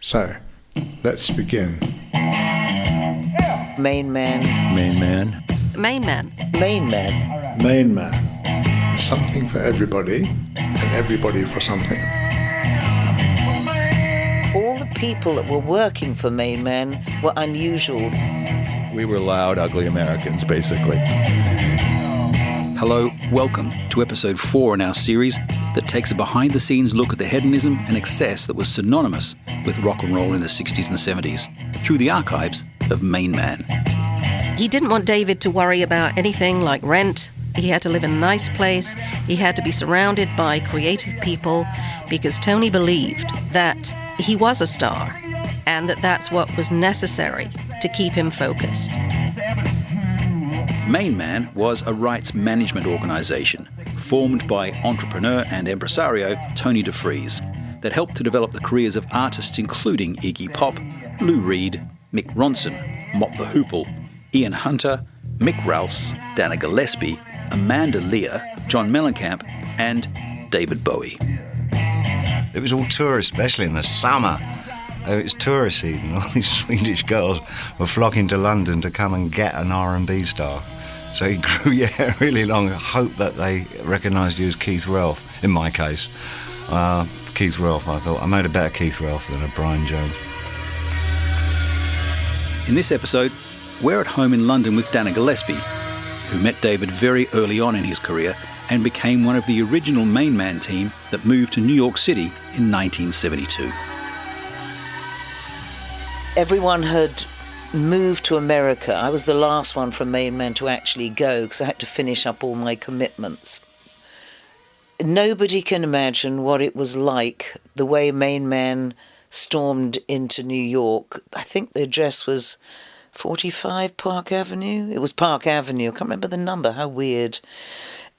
So, let's begin. MainMan. MainMan. MainMan. MainMan. MainMan. Something for everybody, and everybody for something. All the people that were working for MainMan were unusual. We were loud, ugly Americans, basically. Hello, welcome to episode 4 in our series that takes a behind-the-scenes look at the hedonism and excess that was synonymous with rock and roll in the 60s and 70s through the archives of MainMan. He didn't want David to worry about anything like rent. He had to live in a nice place. He had to be surrounded by creative people because Tony believed that he was a star and that that's what was necessary to keep him focused. MainMan was a rights management organisation formed by entrepreneur and impresario Tony DeFries that helped to develop the careers of artists including Iggy Pop, Lou Reed, Mick Ronson, Mott the Hoople, Ian Hunter, Mick Ralphs, Dana Gillespie, Amanda Lear, John Mellencamp and David Bowie. It was all tourists, especially in the summer. It was tourist season. All these Swedish girls were flocking to London to come and get an R&B star. So he grew your hair really long. I hope that they recognised you as Keith Relf, in my case. Keith Relf, I thought. I made a better Keith Relf than a Brian Jones. In this episode, we're at home in London with Dana Gillespie, who met David very early on in his career and became one of the original MainMan team that moved to New York City in 1972. Everyone had moved to America. I was the last one from MainMan to actually go because I had to finish up all my commitments. Nobody can imagine what it was like, the way MainMan stormed into New York. I think the address was 45 Park Avenue. It was Park Avenue. I can't remember the number. How weird.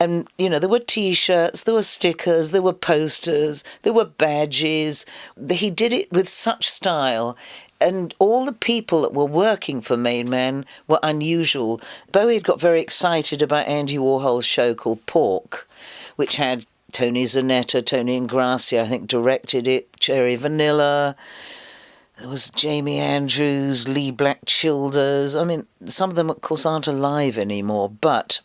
And, you know, there were T-shirts, there were stickers, there were posters, there were badges. He did it with such style. And all the people that were working for MainMan were unusual. Bowie had got very excited about Andy Warhol's show called Pork, which had Tony Zanetta, Tony Ingrassia, I think, directed it, Cherry Vanilla. There was Jamie Andrews, Lee Black Childers. I mean, some of them, of course, aren't alive anymore, but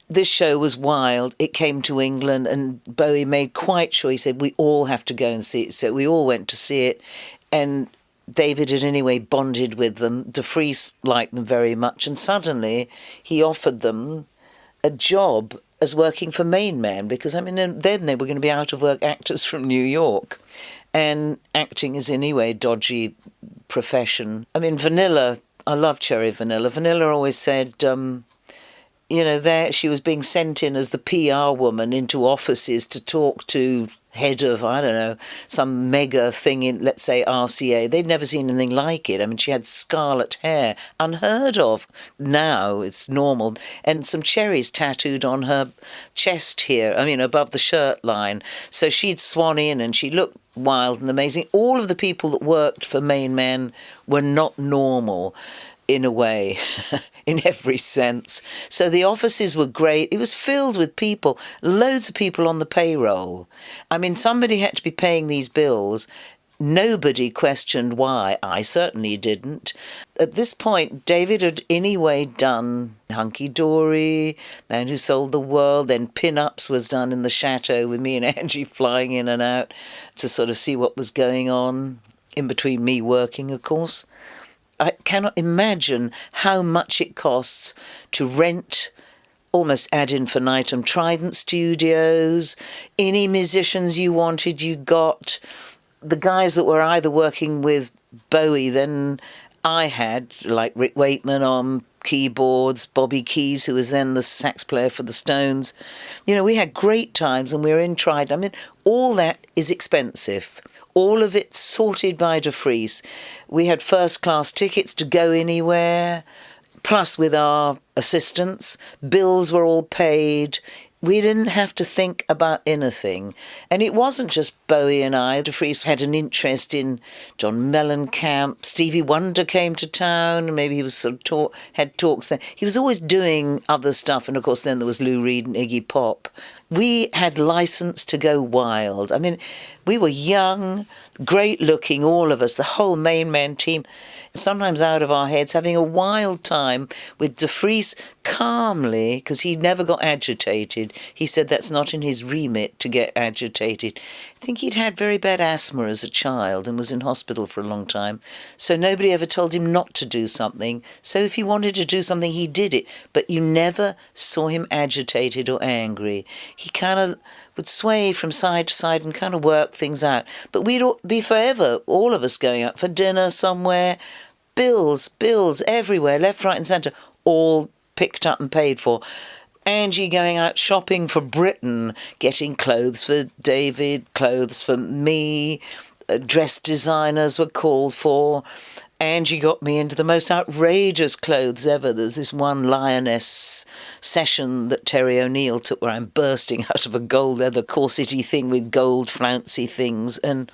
this show was wild. It came to England, and Bowie made quite sure, he said, we all have to go and see it. So we all went to see it, and David had anyway bonded with them. DeFries liked them very much, and suddenly he offered them a job as working for MainMan, because, I mean, then they were going to be out-of-work actors from New York. And acting is anyway a dodgy profession. I mean, Vanilla, I love Cherry Vanilla. Vanilla always said, she was being sent in as the PR woman into offices to talk to head of, I don't know, some mega thing in, let's say, RCA. They'd never seen anything like it. I mean, she had scarlet hair, unheard of. Now it's normal. And some cherries tattooed on her chest here, I mean, above the shirt line. So she'd swan in and she looked wild and amazing. All of the people that worked for MainMan were not normal, in a way, in every sense. So the offices were great. It was filled with people, loads of people on the payroll. I mean, somebody had to be paying these bills. Nobody questioned why. I certainly didn't. At this point, David had anyway done Hunky Dory, Man Who Sold the World, then Pin-Ups was done in the Chateau with me and Angie flying in and out to sort of see what was going on, in between me working, of course. I cannot imagine how much it costs to rent, almost ad infinitum, Trident Studios. Any musicians you wanted, you got. The guys that were either working with Bowie than I had, like Rick Wakeman on keyboards, Bobby Keys, who was then the sax player for the Stones. You know, we had great times and we were in Trident. I mean, all that is expensive. All of it sorted by DeFries. We had first-class tickets to go anywhere, plus with our assistants. Bills were all paid. We didn't have to think about anything. And it wasn't just Bowie and I. DeFries had an interest in John Mellencamp. Stevie Wonder came to town, and maybe he was sort of had talks there. He was always doing other stuff, and of course then there was Lou Reed and Iggy Pop. We had license to go wild. I mean, We were young, great looking, all of us, the whole MainMan team, sometimes out of our heads, having a wild time with de Vries calmly, because he never got agitated. He said that's not in his remit to get agitated. I think he'd had very bad asthma as a child and was in hospital for a long time. So nobody ever told him not to do something. So if he wanted to do something, he did it. But you never saw him agitated or angry. He kind of would sway from side to side and kind of work things out. But we'd be forever, all of us going out for dinner somewhere. Bills everywhere, left, right and centre, all picked up and paid for. Angie going out shopping for Britain, getting clothes for David, clothes for me, dress designers were called for. Angie got me into the most outrageous clothes ever. There's this one lioness session that Terry O'Neill took where I'm bursting out of a gold leather corsety thing with gold flouncy things, and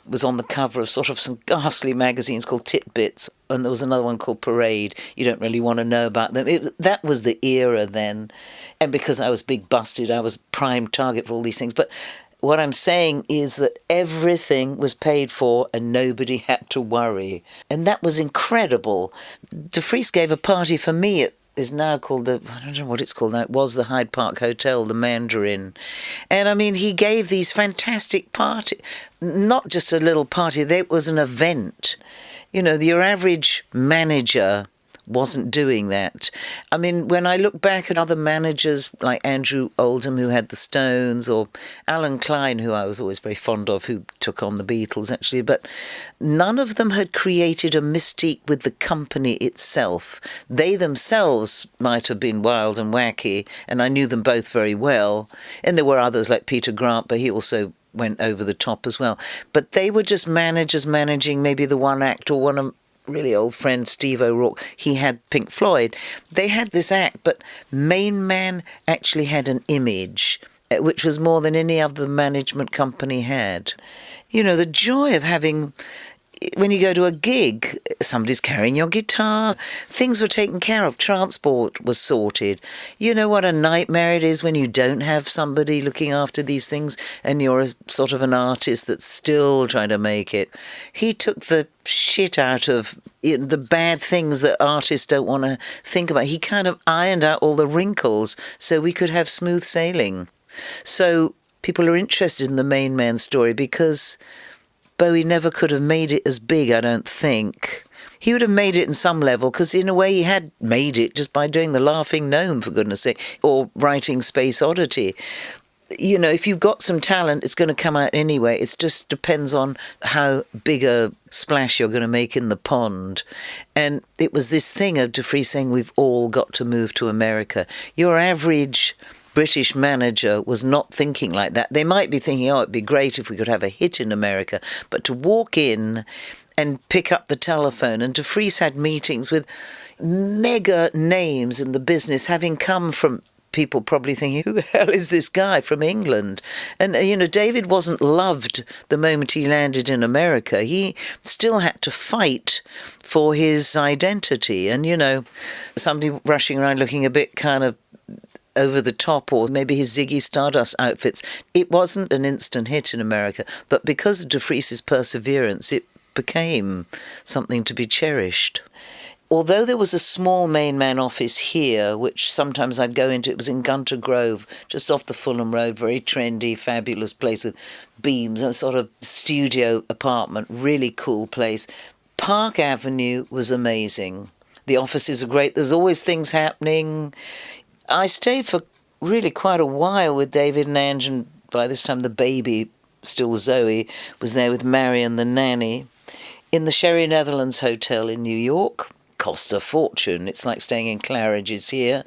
was on the cover of sort of some ghastly magazines called Titbits, and there was another one called Parade. You don't really want to know about them. That was the era then, and because I was big busted, I was prime target for all these things. But what I'm saying is that everything was paid for and nobody had to worry, and that was incredible. De Vries gave a party for me at is now called I don't know what it's called now, it was the Hyde Park Hotel, the Mandarin. And I mean, he gave these fantastic parties, not just a little party, it was an event. You know, your average manager wasn't doing that. I mean, when I look back at other managers like Andrew Oldham, who had the Stones, or Alan Klein, who I was always very fond of, who took on the Beatles actually, but none of them had created a mystique with the company itself. They themselves might have been wild and wacky, and I knew them both very well. And there were others like Peter Grant, but he also went over the top as well. But they were just managers managing maybe the one act or one of really old friend Steve O'Rourke. He had Pink Floyd. They had this act, but MainMan actually had an image, which was more than any other management company had. You know, the joy of having, when you go to a gig, somebody's carrying your guitar, things were taken care of, transport was sorted. You know what a nightmare it is when you don't have somebody looking after these things and you're a sort of an artist that's still trying to make it. He took the shit out of the bad things that artists don't want to think about. He kind of ironed out all the wrinkles so we could have smooth sailing. So people are interested in the MainMan story because Bowie never could have made it as big, I don't think. He would have made it in some level, because in a way he had made it just by doing The Laughing Gnome, for goodness sake, or writing Space Oddity. You know, if you've got some talent, it's going to come out anyway. It just depends on how big a splash you're going to make in the pond. And it was this thing of De Vries saying, we've all got to move to America. Your average British manager was not thinking like that. They might be thinking, oh, it'd be great if we could have a hit in America. But to walk in and pick up the telephone, and De Vries had meetings with mega names in the business, having come from people probably thinking, who the hell is this guy from England? And, you know, David wasn't loved the moment he landed in America. He still had to fight for his identity. And, you know, somebody rushing around looking a bit kind of over the top, or maybe his Ziggy Stardust outfits. It wasn't an instant hit in America, but because of De Vries's perseverance, it became something to be cherished. Although there was a small MainMan office here, which sometimes I'd go into, it was in Gunter Grove, just off the Fulham Road, very trendy, fabulous place with beams, a sort of studio apartment, really cool place. Park Avenue was amazing. The offices are great. There's always things happening. I stayed for really quite a while with David and Ange, and by this time the baby, still Zoe, was there with Marion the nanny, in the Sherry Netherlands Hotel in New York. Cost a fortune. It's like staying in Claridge's here.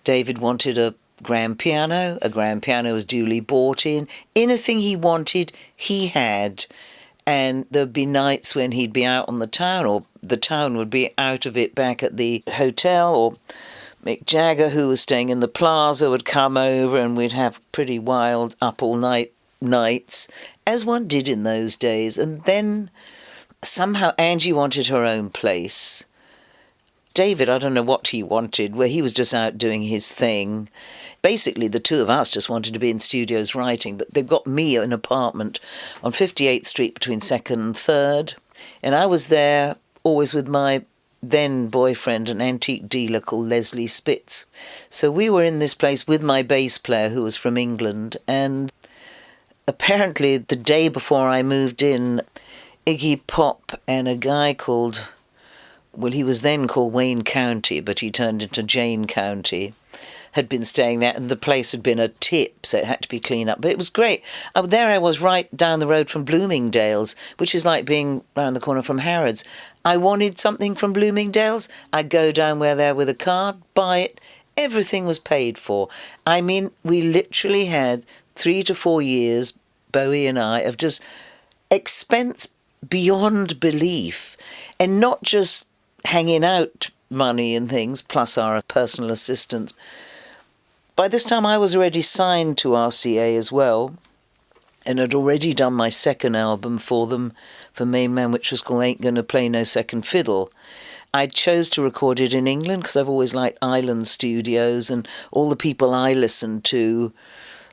David wanted a grand piano. A grand piano was duly bought in. Anything he wanted, he had. And there'd be nights when he'd be out on the town, or the town would be out of it back at the hotel, or Mick Jagger, who was staying in the plaza, would come over and we'd have pretty wild up-all-night nights, as one did in those days. And then somehow Angie wanted her own place. David, I don't know what he wanted, where he was just out doing his thing. Basically, the two of us just wanted to be in studios writing, but they've got me an apartment on 58th Street between 2nd and 3rd. And I was there always with my then boyfriend, an antique dealer called Leslie Spitz. So we were in this place with my bass player who was from England, and apparently the day before I moved in, Iggy Pop and a guy called, well, he was then called Wayne County, but he turned into Jane County, had been staying there, and the place had been a tip, so it had to be cleaned up. But it was great. There I was, right down the road from Bloomingdale's, which is like being round the corner from Harrods. I wanted something from Bloomingdale's. I'd go down there with a card, buy it. Everything was paid for. I mean, we literally had 3 to 4 years, Bowie and I, of just expense beyond belief, and not just hanging out money and things, plus our personal assistants. By this time I was already signed to RCA as well, and had already done my second album for them, for MainMan, which was called Ain't Gonna Play No Second Fiddle. I chose to record it in England because I've always liked island studios, and all the people I listened to,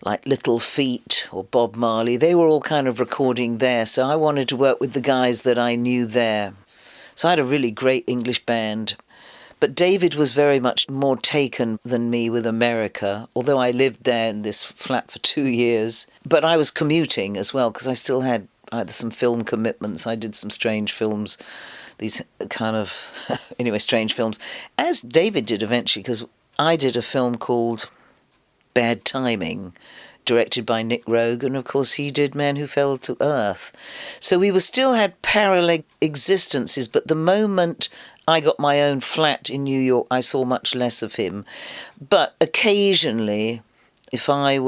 like Little Feat or Bob Marley, they were all kind of recording there, so I wanted to work with the guys that I knew there. So I had a really great English band. But David was very much more taken than me with America, although I lived there in this flat for 2 years. But I was commuting as well, because I still had either some film commitments. I did some strange films, these kind of, anyway, strange films, as David did eventually, because I did a film called Bad Timing, directed by Nick Rogue, and of course he did Man Who Fell to Earth. So we still had parallel existences, but the moment I got my own flat in New York, I saw much less of him. But occasionally, if I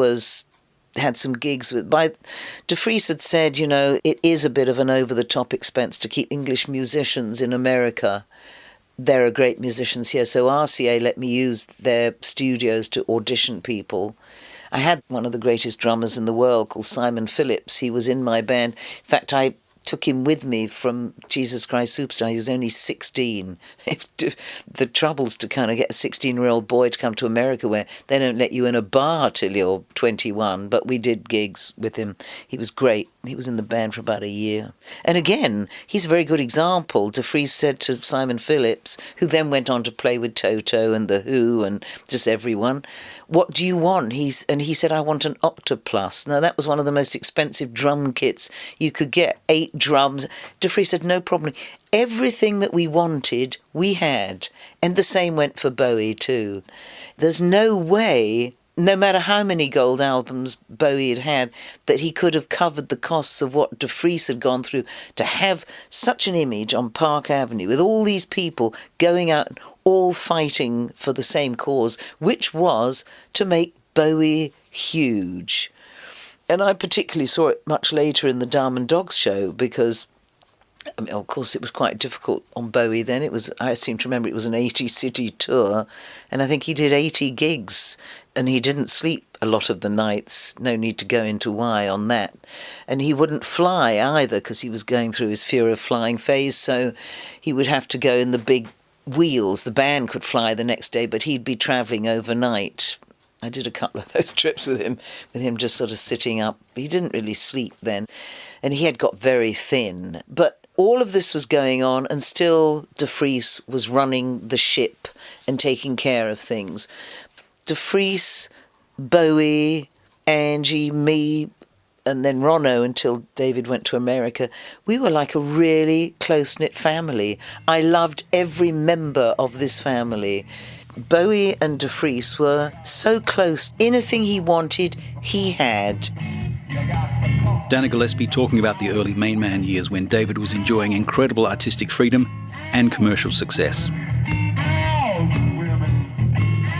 had some gigs with... De Vries had said, you know, it is a bit of an over-the-top expense to keep English musicians in America. There are great musicians here, so RCA let me use their studios to audition people. I had one of the greatest drummers in the world called Simon Phillips. He was in my band. In fact, I took him with me from Jesus Christ Superstar. He was only 16. The trouble's to kind of get a 16-year-old boy to come to America where they don't let you in a bar till you're 21, but we did gigs with him. He was great. He was in the band for about a year. And again, he's a very good example. De Vries said to Simon Phillips, who then went on to play with Toto and The Who and just everyone, "What do you want?" He said, "I want an Octoplus." Now, that was one of the most expensive drum kits you could get, 8 drums. De Vries said, "No problem. Everything that we wanted, we had." And the same went for Bowie too. There's no way, no matter how many gold albums Bowie had, that he could have covered the costs of what De Vries had gone through to have such an image on Park Avenue with all these people going out and all fighting for the same cause, which was to make Bowie huge. And I particularly saw it much later in the Diamond Dogs show because, I mean, of course, it was quite difficult on Bowie then. I seem to remember it was an 80-city tour, and I think he did 80 gigs, and he didn't sleep a lot of the nights. No need to go into why on that. And he wouldn't fly either because he was going through his fear of flying phase, so he would have to go in the big wheels. The band could fly the next day, but he'd be travelling overnight. I did a couple of those trips with him just sort of sitting up. He didn't really sleep then, and he had got very thin. But all of this was going on, and still De Vries was running the ship and taking care of things. De Vries, Bowie, Angie, me, and then Ronno until David went to America. We were like a really close-knit family. I loved every member of this family. Bowie and De Vries were so close. Anything he wanted, he had. Dana Gillespie talking about the early MainMan years when David was enjoying incredible artistic freedom and commercial success.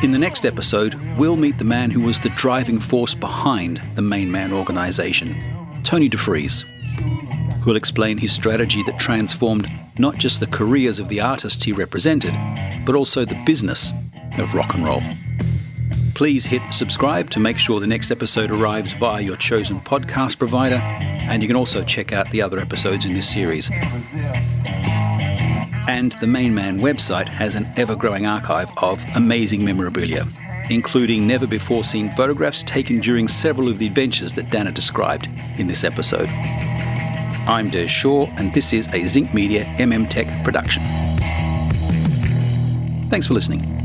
In the next episode, we'll meet the man who was the driving force behind the MainMan organisation, Tony De Vries, who'll explain his strategy that transformed not just the careers of the artists he represented, but also the business of rock and roll. Please hit subscribe to make sure the next episode arrives via your chosen podcast provider, and you can also check out the other episodes in this series. And the MainMan website has an ever-growing archive of amazing memorabilia, including never-before-seen photographs taken during several of the adventures that Dana described in this episode. I'm Des Shaw, and this is a Zinc Media MM Tech production. Thanks for listening.